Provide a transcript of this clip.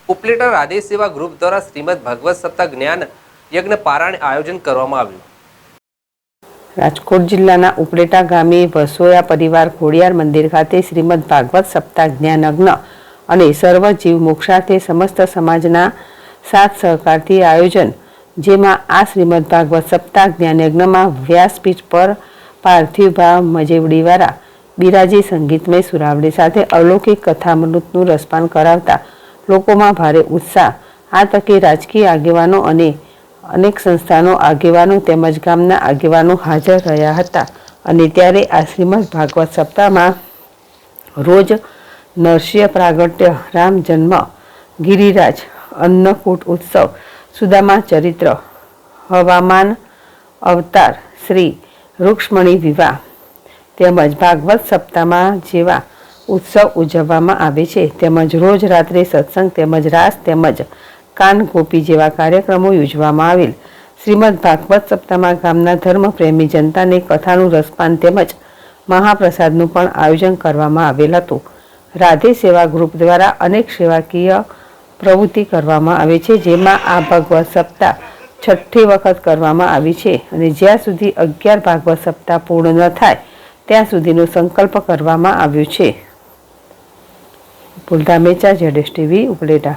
ઉપલેટા રાધે સેવા ગ્રુપ દ્વારા શ્રીમદ ભાગવત સપ્તાહ જ્ઞાન યજ્ઞ પારાયણ આયોજન કરવામાં આવ્યું। રાજકોટ જિલ્લાના ઉપલેટા ગામે વસોયા પરિવાર ખોડિયાર મંદિર ખાતે શ્રીમદ ભાગવત સપ્તાહ જ્ઞાન યજ્ઞ અને સર્વ જીવ મોક્ષાર્થે સમસ્ત સમાજના સાથ સહકારથી આયોજન, જેમાં આ શ્રીમદ ભાગવત સપ્તાહ જ્ઞાન યજ્ઞમાં વ્યાસપીઠ પર પાર્થિવ ભાવ મજેવડીવાળા બિરાજી સંગીતમય સુરાવડી સાથે અલૌકિક કથામૃતનું રસપાન કરાવતા લોકોમાં ભારે ઉત્સાહ। આ તકે રાજકીય આગેવાનો અને અનેક સંસ્થાનો આગેવાનો તેમજ ગામના આગેવાનો હાજર રહ્યા હતા। અને ત્યારે આ શ્રીમદ ભાગવત સપ્તાહમાં રોજ નરસિંહ પ્રાગટ્ય, રામ જન્મ, ગિરિરાજ, અન્નકૂટ ઉત્સવ, સુદામા ચરિત્ર, હવામાન અવતાર, શ્રી રૂક્ષ્મણી વિવાહ તેમજ ભાગવત સપ્તાહમાં જેવા ઉત્સવ ઉજવવામાં આવે છે। તેમજ રોજ રાત્રે સત્સંગ તેમજ રાસ તેમજ કાન ગોપી જેવા કાર્યક્રમો યોજવામાં આવેલ। શ્રીમદ ભાગવત સપ્તાહમાં ગામના ધર્મપ્રેમી જનતાને કથાનું રસપાન તેમજ મહાપ્રસાદનું પણ આયોજન કરવામાં આવેલ હતું। રાધે સેવા ગ્રુપ દ્વારા અનેક સેવાકીય પ્રવૃત્તિ કરવામાં આવે છે, જેમાં આ ભાગવત સપ્તાહ 6ઠ્ઠી વખત કરવામાં આવી છે અને જ્યાં સુધી 11 ભાગવત સપ્તાહ પૂર્ણ ન થાય ત્યાં સુધીનો સંકલ્પ કરવામાં આવ્યો છે। ધામેચા ZSTV ઉપલેટા।